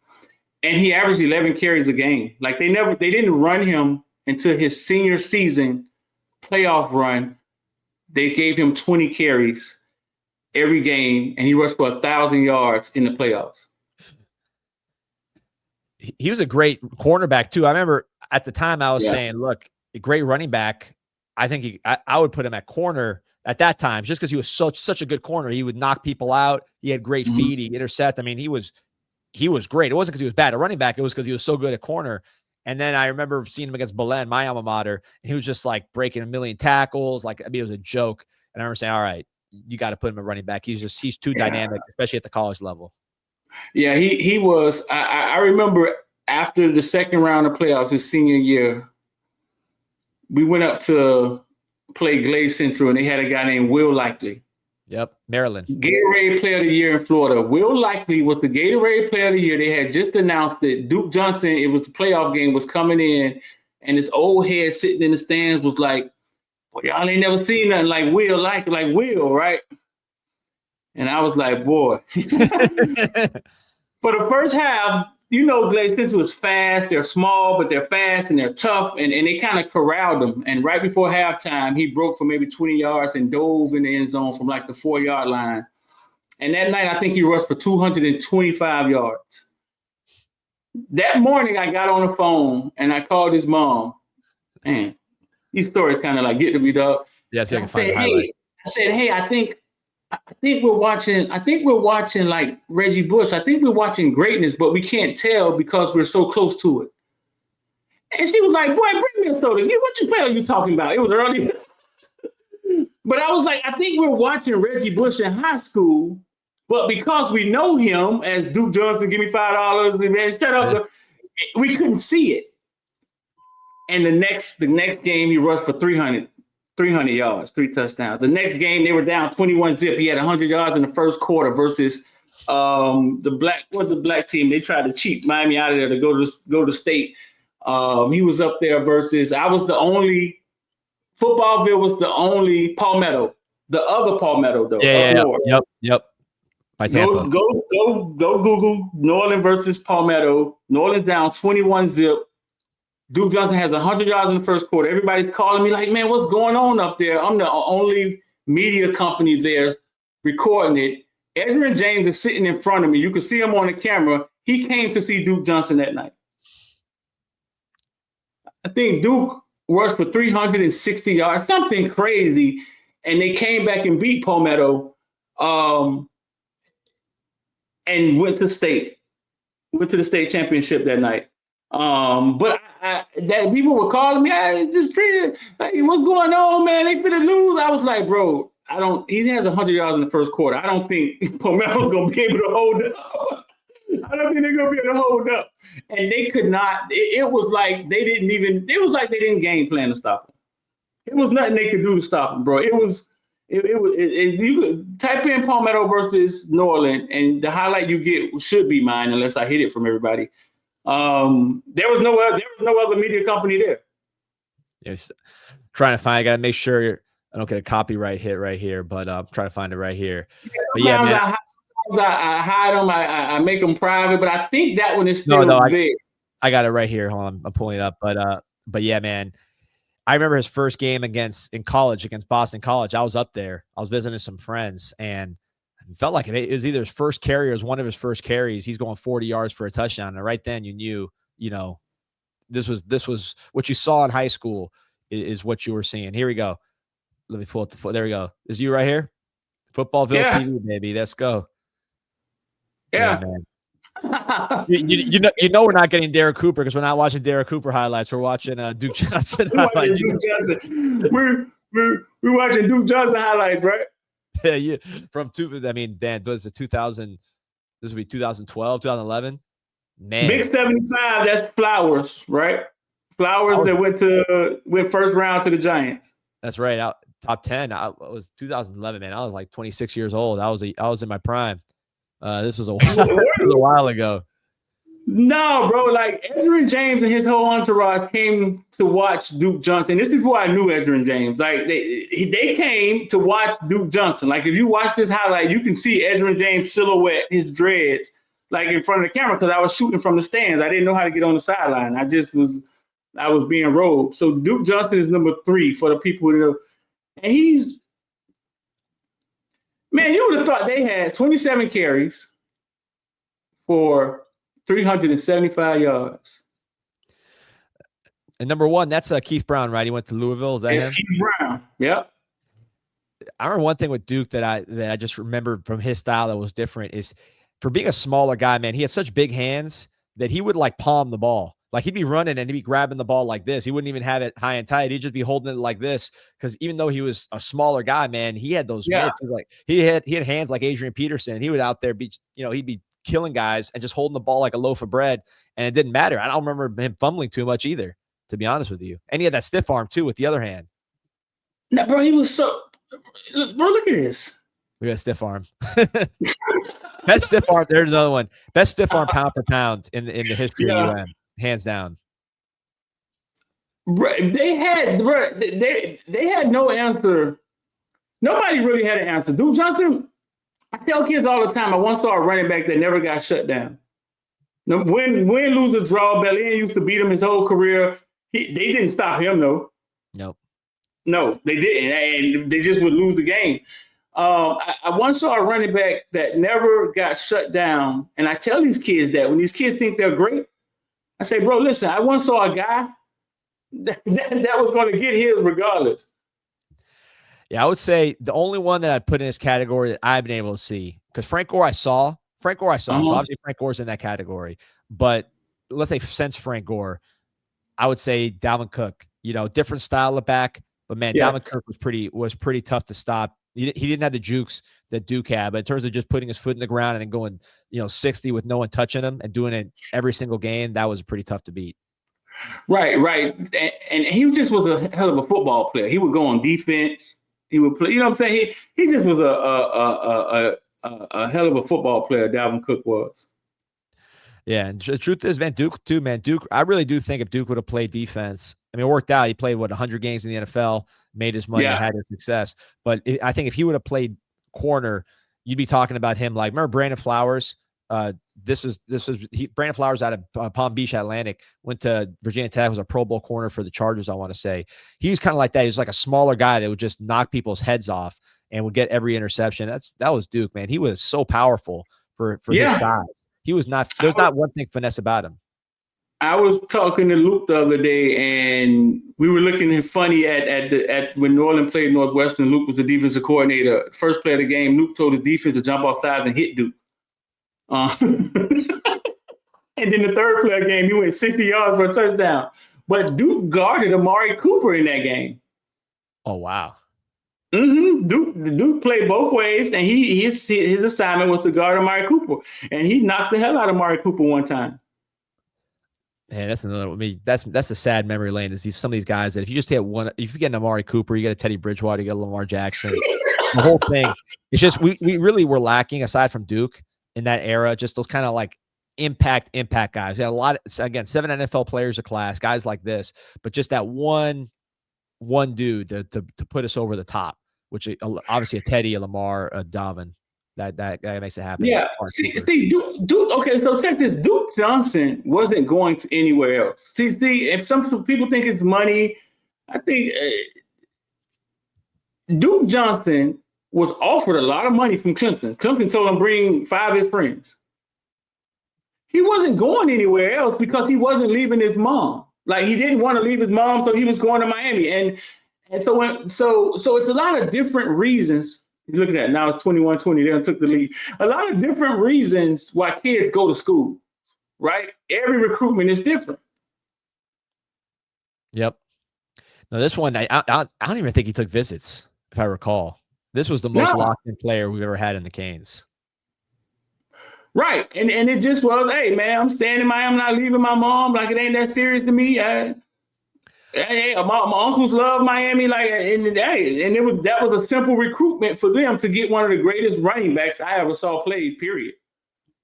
he averaged 11 carries a game. Like they didn't run him until his senior season playoff run. They gave him 20 carries every game, and he rushed for 1,000 yards in the playoffs. He was a great cornerback too. I remember at the time I was saying, look, a great running back. I think I would put him at corner at that time just because he was such a good corner. He would knock people out. He had great feet. He intercept. I mean, he was great. It wasn't because he was bad at running back. It was because he was so good at corner. And then I remember seeing him against Belen, my alma mater, and he was just like breaking a million tackles. Like, I mean, it was a joke. And I remember saying, all right, you got to put him at running back. He's too dynamic, especially at the college level. Yeah, he was. I remember after the second round of playoffs his senior year, we went up to play Glade Central, and they had a guy named Will Likely. Yep, Maryland. Gatorade Player of the Year in Florida. Will Likely was the Gatorade Player of the Year. They had just announced that Duke Johnson, it was the playoff game, was coming in, and this old head sitting in the stands was like, well, y'all ain't never seen nothing like Will Likely, like Will, right? And I was like, boy. For the first half, Glade Central is fast. They're small, but they're fast and they're tough. And they kind of corralled him. And right before halftime, he broke for maybe 20 yards and dove in the end zone from like the 4-yard line. And that night, I think he rushed for 225 yards. That morning, I got on the phone and I called his mom. Man, these stories kind of like get to me, dog. Yes, I said, hey, I think we're watching like Reggie Bush. I think we're watching greatness, but we can't tell because we're so close to it. And she was like, boy, bring me a soda. What you are you talking about? It was early. But I was like, I think we're watching Reggie Bush in high school, but because we know him as Duke Johnson, give me $5, and man, shut up. We couldn't see it. And the next game, he rushed for 300 yards, 3 touchdowns. The next game, they were down 21-zip. He had 100 yards in the first quarter versus the black team. They tried to cheat Miami out of there to go to state. He was up there versus Footballville was the only Palmetto. The other Palmetto, though. Yeah. Yep. by Tampa. Go Google New Orleans versus Palmetto. New Orleans down 21-0. Duke Johnson has 100 yards in the first quarter. Everybody's calling me like, man, what's going on up there? I'm the only media company there recording it. Edgerrin James is sitting in front of me. You can see him on the camera. He came to see Duke Johnson that night. I think Duke rushed for 360 yards, something crazy. And they came back and beat Palmetto and went to the state championship that night. But that people were calling me, I just treated like, what's going on, man? They finna lose. I was like, bro, he has 100 yards in the first quarter. I don't think Palmetto's gonna be able to hold up. I don't think they're gonna be able to hold up. And they could not. It was like they didn't game plan to stop him. It was nothing they could do to stop him, bro. You could type in Palmetto versus New Orleans, and the highlight you get should be mine, unless I hid it from everybody. There was no other media company there. Yes, trying to find. I gotta make sure I don't get a copyright hit right here, but I'm trying to find it right here. But yeah, man. I hide them. I make them private, but I think that one is still there. I got it right here. Hold on, I'm pulling it up. But yeah, man. I remember his first game in college against Boston College. I was up there. I was visiting some friends, and it felt like it was either his first carry or it was one of his first carries. He's going 40 yards for a touchdown, and right then you knew, this was what you saw in high school is what you were seeing. Here we go. Let me pull up there we go. Is you right here? Footballville TV, baby. Let's go. Yeah, man. you know we're not getting Derek Cooper because we're not watching Derek Cooper highlights. We're watching Duke Johnson highlights. We're watching Duke Johnson highlights, right? Yeah, Dan, was it 2000? This would be 2012, 2011. Man, Big 75. That's Flowers, right? Flowers that went first round to the Giants. That's right. Out top 10. I was 2011. Man, I was like 26 years old. I was in my prime. This was a while ago. No, bro. Like Edgerrin James and his whole entourage came to watch Duke Johnson. This is before I knew Edgerrin James. Like they came to watch Duke Johnson. Like if you watch this highlight, you can see Edgerrin James' silhouette, his dreads, like in front of the camera because I was shooting from the stands. I didn't know how to get on the sideline. I was being rolled. So Duke Johnson is number 3 for the people who know. And man, you would have thought they had 27 carries for 375 yards. And number 1, that's Keith Brown, right? He went to Louisville. Is that him? Keith Brown. Yep. I remember one thing with Duke that I just remembered from his style that was different is for being a smaller guy, man, he had such big hands that he would like palm the ball. Like he'd be running and he'd be grabbing the ball like this. He wouldn't even have it high and tight. He'd just be holding it like this. Because even though he was a smaller guy, man, he had those mitts. Like he had hands like Adrian Peterson. And he would out there be, he'd be killing guys and just holding the ball like a loaf of bread. And it didn't matter. I don't remember him fumbling too much either, to be honest with you. And he had that stiff arm too with the other hand. No, bro, he was so. Bro, look at this. We got a stiff arm. Best stiff arm. There's another one. Best stiff arm pound for pound in the history of UM. Hands down. They had no answer. Nobody really had an answer. Duke Johnson, I tell kids all the time, I once saw a running back that never got shut down. Win, lose, or draw. Belian used to beat him his whole career. They didn't stop him, though. Nope. No, they didn't. And they just would lose the game. I once saw a running back that never got shut down. And I tell these kids that when these kids think they're great, I say, bro, listen, I once saw a guy that was going to get his regardless. Yeah, I would say the only one that I'd put in this category that I've been able to see, because Frank Gore I saw. So obviously Frank Gore's in that category. But let's say since Frank Gore, I would say Dalvin Cook. Different style of back, but man, Dalvin Cook was pretty tough to stop. He didn't have the jukes that Duke had, but in terms of just putting his foot in the ground and then going, 60 with no one touching him and doing it every single game, that was pretty tough to beat. Right. And he just was a hell of a football player. He would go on defense. He would play. You know what I'm saying? He just was a hell of a football player. Dalvin Cook was. Yeah, and the truth is, man, Duke too, man. Duke, I really do think if Duke would have played defense, I mean, it worked out. He played 100 games in the NFL, made his money, and had his success. But I think if he would have played corner, you'd be talking about him like, remember Brandon Flowers? Brandon Flowers out of Palm Beach Atlantic, went to Virginia Tech, was a Pro Bowl corner for the Chargers, I want to say. He was kind of like that. He was like a smaller guy that would just knock people's heads off and would get every interception. That was Duke, man. He was so powerful for his size. He was not, there's not one thing finesse about him. I was talking to Luke the other day, and we were looking funny at when New Orleans played Northwestern. Luke was the defensive coordinator. First play of the game, Luke told his defense to jump off sides and hit Duke. And then the third play of the game, he went 60 yards for a touchdown. But Duke guarded Amari Cooper in that game. Oh, wow. Duke played both ways, and his assignment was to guard Amari Cooper, and he knocked the hell out of Amari Cooper one time. Man, that's another. I mean, that's the sad memory lane. Is some of these guys that if you just hit one, if you get an Amari Cooper, you get a Teddy Bridgewater, you get a Lamar Jackson, the whole thing. It's just we really were lacking aside from Duke in that era. Just those kind of like impact guys. We had a lot. Again, 7 NFL players a class, guys like this, but just that one dude to put us over the top. Which obviously a Teddy, a Lamar, a Davin. That guy makes it happen. Yeah. See, Duke. Okay, so check this. Duke Johnson wasn't going to anywhere else. See, if some people think it's money, I think Duke Johnson was offered a lot of money from Clemson. Clemson told him bring 5 of his friends. He wasn't going anywhere else because he wasn't leaving his mom. Like he didn't want to leave his mom, so he was going to Miami. And so it's a lot of different reasons. You look at that now, it's 21-20. They took the lead. A lot of different reasons why kids go to school, right? Every recruitment is different. Yep. Now this one, I don't even think he took visits, if I recall. This was the most locked-in player we've ever had in the Canes. Right, and it just was, hey man, I'm staying in Miami. I'm not leaving my mom. Like it ain't that serious to me. My uncles love Miami, like, and that was a simple recruitment for them to get one of the greatest running backs I ever saw play. Period.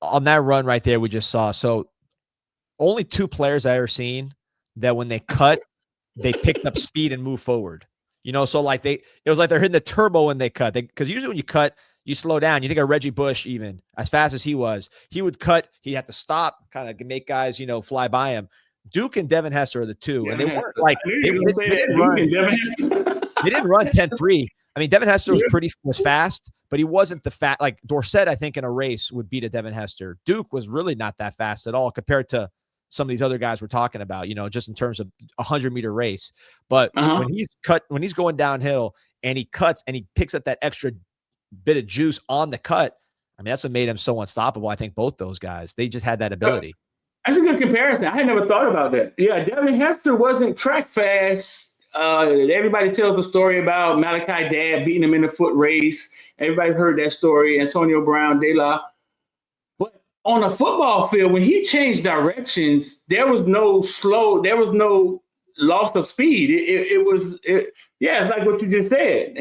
On that run right there, we just saw. So, only 2 players I ever seen that when they cut, they picked up speed and moved forward. You know, so like it was like they're hitting the turbo when they cut. Because usually when you cut, you slow down. You think of Reggie Bush, even as fast as he would cut. He had to stop, kind of make guys, fly by him. Duke and Devin Hester are the 2, and they weren't like they didn't run 10-3. I mean, Devin Hester was fast, but he wasn't the fast. Like Dorsett, I think in a race would beat a Devin Hester. Duke was really not that fast at all compared to some of these other guys we're talking about. Just in terms of 100-meter race. But when he's going downhill and he cuts and he picks up that extra bit of juice on the cut, I mean, that's what made him so unstoppable. I think both those guys, they just had that ability. That's a good comparison. I had never thought about that. Yeah, Devin Hester wasn't track fast. Everybody tells the story about Malachi Dad beating him in the foot race. Everybody's heard that story. Antonio Brown, De La. But on a football field, when he changed directions, there was no loss of speed. It's like what you just said.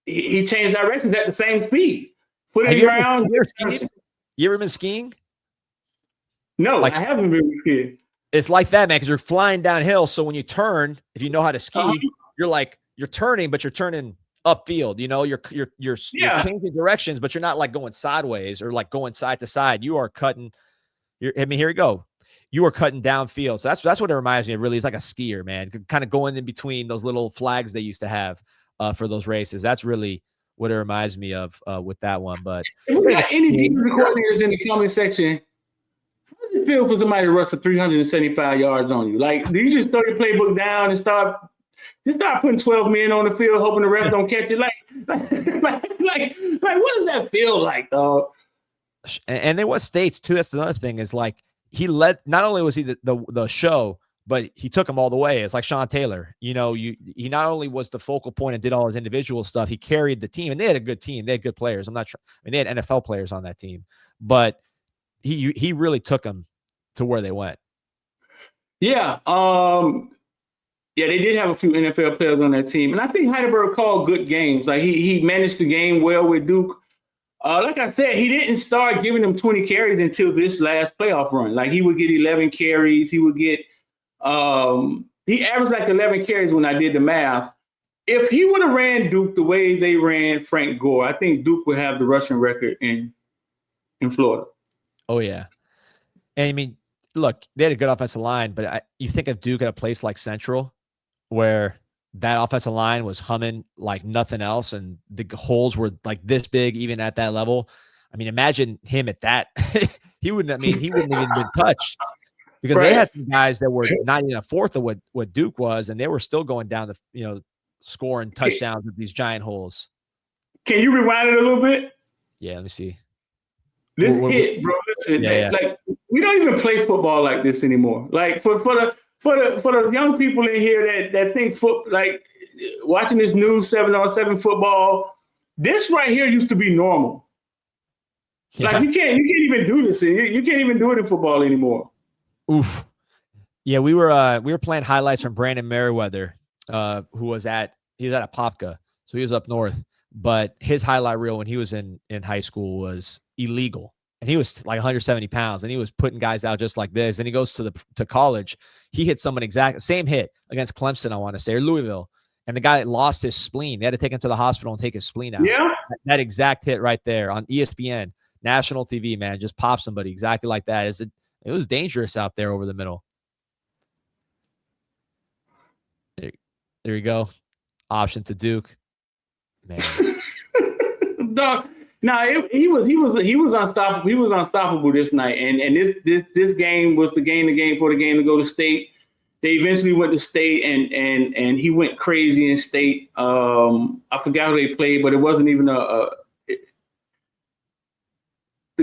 He changed directions at the same speed. You ever been skiing? No, I haven't been skiing. It's like that, man, because you're flying downhill. So when you turn, if you know how to ski, you're turning, but you're turning upfield. You're changing directions, but you're not like going sideways or like going side to side. You are cutting. Here we go. You are cutting downfield. So that's what it reminds me of. Really, it's like a skier, man, kind of going in between those little flags they used to have for those races. That's really what it reminds me of with that one. But if we got any defensive coordinators in the comment section, how does it feel for somebody to rush for 375 yards on you? Like, do you just throw your playbook down and start putting 12 men on the field, hoping the refs don't catch it? Like, what does that feel like, dog? And then what states too? That's another thing is like he led. Not only was he the show, but he took them all the way. It's like Sean Taylor. He not only was the focal point and did all his individual stuff, he carried the team, and they had a good team. They had good players. I'm not sure. I mean, they had NFL players on that team, but he really took them to where they went. Yeah. Yeah, they did have a few NFL players on that team. And I think Heidelberg called good games. Like he managed the game well with Duke. Like I said, he didn't start giving them 20 carries until this last playoff run. Like he would get 11 carries. He would get he averaged like 11 carries when I did the math. if he would have ran Duke the way they ran Frank Gore, I think Duke would have the rushing record in Florida. Oh, yeah. And I mean, look, they had a good offensive line, but you think of Duke at a place like Central where that offensive line was humming like nothing else, and the holes were like this big, even at that level. I mean, imagine him at that. He wouldn't even been touched because they had some guys that were not even a fourth of what Duke was, and they were still going down the, scoring touchdowns with these giant holes. Can you rewind it a little bit? Yeah, let me see. This hit, bro. Listen, like we don't even play football like this anymore. Like for the young people in here that think like watching this new 7-on-7 football, this right here used to be normal. Yeah. Like you can't even do this. You can't even do it in football anymore. Oof. Yeah, we were playing highlights from Brandon Merriweather, who was at Apopka, so he was up north. But his highlight reel when he was in high school was illegal. And he was like 170 pounds, and he was putting guys out just like this. Then he goes to college. He hit someone same hit against Clemson, I want to say, or Louisville. And the guy lost his spleen. They had to take him to the hospital and take his spleen out. Yeah. That exact hit right there on ESPN, national TV, man, just pop somebody exactly like that. It was dangerous out there over the middle. There you go. Option to Duke. Man. He was unstoppable. He was unstoppable this night, and this game was the game for the game to go to state. They eventually went to state, and he went crazy in state. I forgot who they played, but it wasn't even the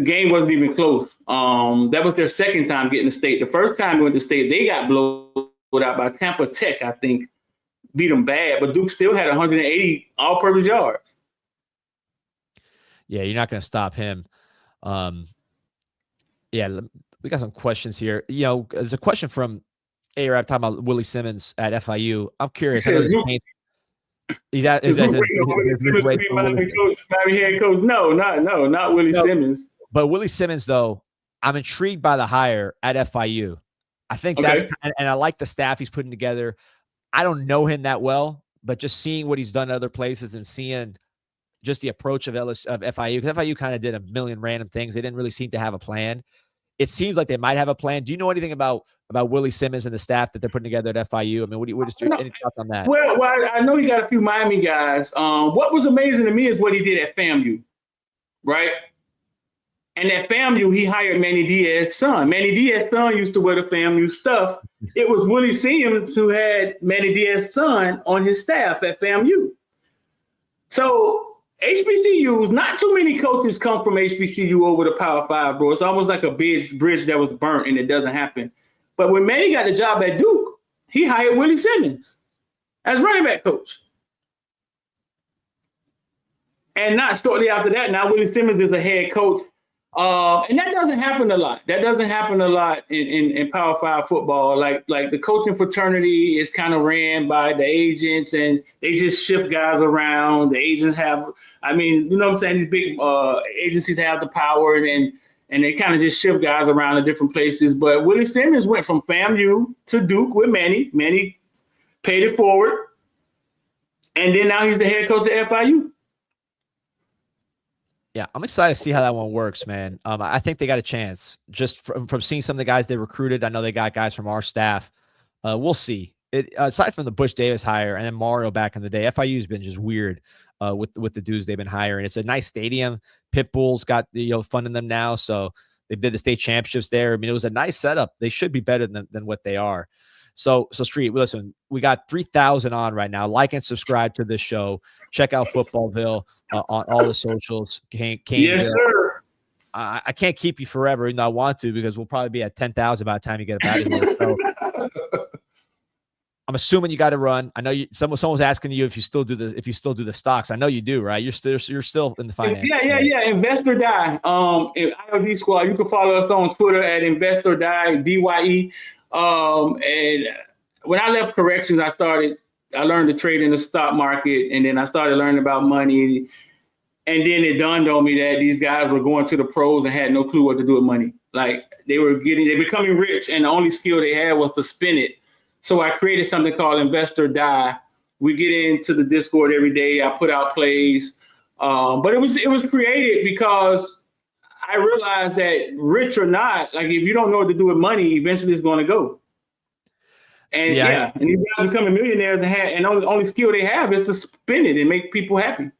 game wasn't even close. That was their second time getting to state. The first time they went to state, they got blown out by Tampa Tech, I think. Beat them bad, but Duke still had 180 all-purpose yards. Yeah, you're not going to stop him. Yeah, we got some questions here. There's a question from A-Rap talking about Willie Simmons at FIU. I'm curious. Miami head coach. No, not Willie Simmons. But Willie Simmons, though, I'm intrigued by the hire at FIU. I think and I like the staff he's putting together. I don't know him that well, but just seeing what he's done at other places and seeing just the approach of FIU, because FIU kind of did a million random things. They didn't really seem to have a plan. It seems like they might have a plan. Do you know anything about Willie Simmons and the staff that they're putting together at FIU? I mean, any thoughts on that? Well, I know he got a few Miami guys. What was amazing to me is what he did at FAMU, right? And at FAMU, he hired Manny Diaz's son. Manny Diaz's son used to wear the FAMU stuff. It was Willie Simmons who had Manny Diaz's son on his staff at FAMU. So HBCUs, not too many coaches come from HBCU over to Power 5, bro. It's almost like a bridge that was burnt and it doesn't happen. But when Manny got the job at Duke, he hired Willie Simmons as running back coach. And not shortly after that, now Willie Simmons is a head coach. And that doesn't happen a lot. That doesn't happen a lot in Power 5 football. Like the coaching fraternity is kind of ran by the agents, and they just shift guys around. The agents have, you know what I'm saying? These big agencies have the power, and they kind of just shift guys around to different places. But Willie Simmons went from FAMU to Duke with Manny. Manny paid it forward, and then now he's the head coach at FIU. Yeah, I'm excited to see how that one works, man. I think they got a chance just from seeing some of the guys they recruited. I know they got guys from our staff. We'll see. Aside from the Bush Davis hire and then Mario back in the day, FIU's been just weird with the dudes they've been hiring. It's a nice stadium. Pitbull's got funding them now, so they did the state championships there. I mean, it was a nice setup. They should be better than what they are. So Street, listen, we got 3,000 on right now. Like and subscribe to this show. Check out Footballville on all the socials. Yes, sir. I can't keep you forever, even though I want to, because we'll probably be at 10,000 by the time you get out of here. So I'm assuming you got to run. I know someone was asking you if you still do the stocks. I know you do, right? You're still in the finance. Yeah. Invest or Die. In IOD Squad, you can follow us on Twitter at Invest or Die, DYE. And when I left corrections, I learned to trade in the stock market, and then I started learning about money. And then it dawned on me that these guys were going to the pros and had no clue what to do with money. Like they're becoming rich, and the only skill they had was to spin it. So I created something called Invest or Die. We get into the Discord every day. I put out plays. But it was created because I realized that rich or not, like if you don't know what to do with money, eventually it's going to go. And and these guys becoming millionaires and only skill they have is to spend it and make people happy.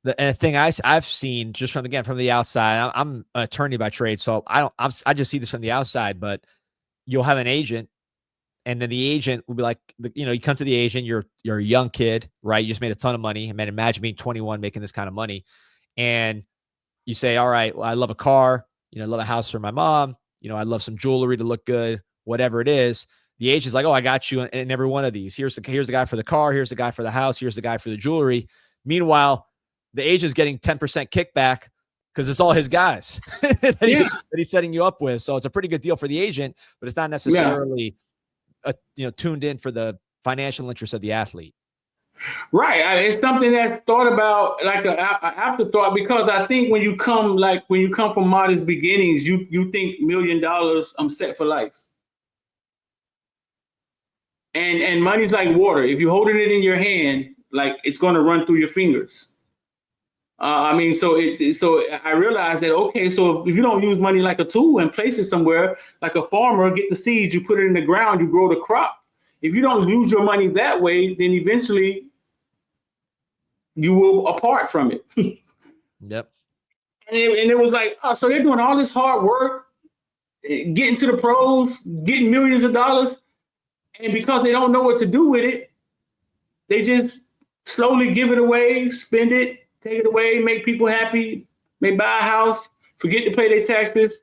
The thing I've seen just from the outside, I'm an attorney by trade, so I just see this from the outside. But you'll have an agent, and then the agent will be like, you come to the agent, you're a young kid, right? You just made a ton of money. I mean, imagine being 21 making this kind of money, and you say, all right, well, I love a car, I love a house for my mom, I love some jewelry to look good, whatever it is. The agent's like, oh, I got you in every one of these. Here's the guy for the car. Here's the guy for the house. Here's the guy for the jewelry. Meanwhile, the agent's getting 10% kickback because it's all his guys that he's setting you up with. So it's a pretty good deal for the agent, but it's not necessarily tuned in for the financial interest of the athlete. Right. It's something that's thought about like an afterthought, because I think when you come from modest beginnings, you think $1 million, I'm set for life. And money's like water. If you're holding it in your hand, like it's going to run through your fingers. So I realized that, okay, so if you don't use money like a tool and place it somewhere, like a farmer, get the seeds, you put it in the ground, you grow the crop. If you don't use your money that way, then eventually you will apart from it. Yep. And it was like, oh, so they're doing all this hard work, getting to the pros, getting millions of dollars. And because they don't know what to do with it, they just slowly give it away, spend it, take it away, make people happy, may buy a house, forget to pay their taxes.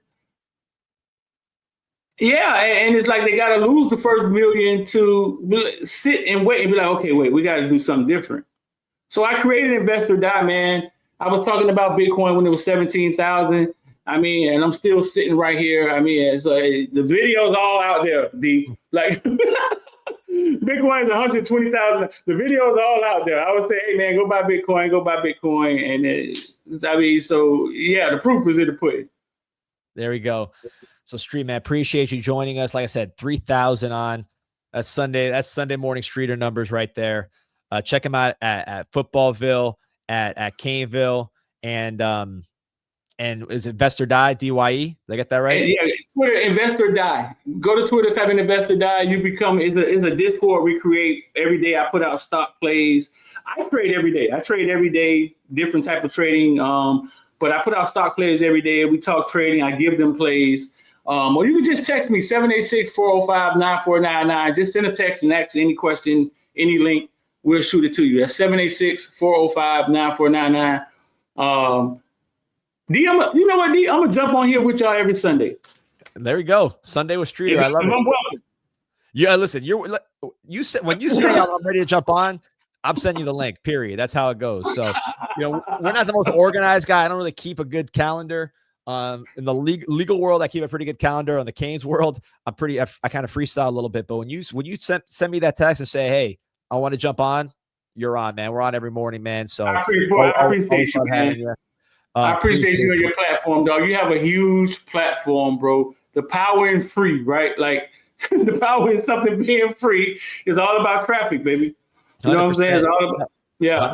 Yeah, and it's like they got to lose the first $1 million to sit and wait and be like, okay, wait, we got to do something different. So I created Investor Die, man. I was talking about Bitcoin when it was 17,000. I mean, and I'm still sitting right here. I mean, so the video's all out there. Like Bitcoin's 120,000. The video's all out there. I would say, hey man, go buy Bitcoin. And so yeah, the proof is in the pudding. There we go. So Street, man, appreciate you joining us. Like I said, 3,000 on that's Sunday morning Streeter numbers right there. Check him out at Footballville, at Caneville, and is Investor Die, DYE? Did I get that right? Yeah, Twitter, Investor Die. Go to Twitter, type in Investor Die. You become, it's a Discord we create every day. I put out stock plays. I trade every day, different type of trading. But I put out stock plays every day. We talk trading. I give them plays. Or you can just text me, 786-405-9499. Just send a text and ask any question, any link. We'll shoot it to you. That's 786-405-9499. D, you know what, D? I'm gonna jump on here with y'all every Sunday. There we go. Sunday with Streeter. I love it. Yeah, listen, you said when you say I'm ready to jump on, I'm sending you the link. Period. That's how it goes. So, we're not the most organized guy. I don't really keep a good calendar. In the legal world, I keep a pretty good calendar. On the Canes world, I kind of freestyle a little bit. But when you send me that text and say, hey, I want to jump on, you're on, man. We're on every morning, man. So I appreciate you, man. I appreciate you on your platform, dog. You have a huge platform, bro. The power in free, right? Like the power in something being free is all about traffic, baby. You know what I'm saying? It's all about,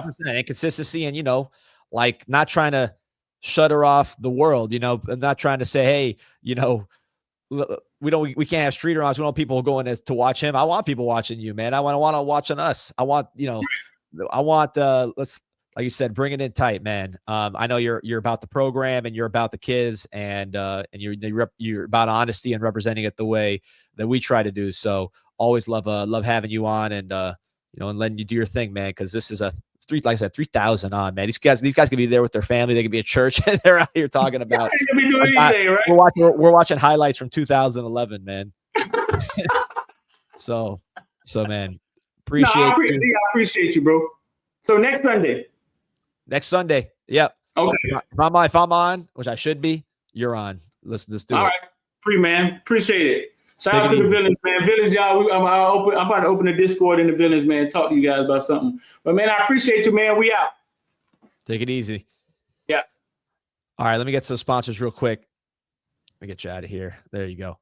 100%. And consistency, and like not trying to shutter off the world. I'm not trying to say, hey, we can't have Streeter on. So we don't want people going to watch him. I want people watching you, man. I want to watching us. I want let's. Like you said, bring it in tight, man. I know you're about the program and you're about the kids, and you're about honesty and representing it the way that we try to do. So always love having you on, and and letting you do your thing, man. Because this is like I said, 3,000 on, man. These guys can be there with their family. They can be at church, and they're out here talking about. Right? We're watching highlights from 2011, man. so man, I appreciate you, bro. So next Sunday. Yep. Okay. If I'm on, which I should be, you're on. Let's do it. All right. Free, man. Appreciate it. Shout out to the Villains, man. Villains, y'all. I'm about to open a Discord in the Villains, man. Talk to you guys about something. But, man, I appreciate you, man. We out. Take it easy. Yeah. All right. Let me get some sponsors real quick. Let me get you out of here. There you go.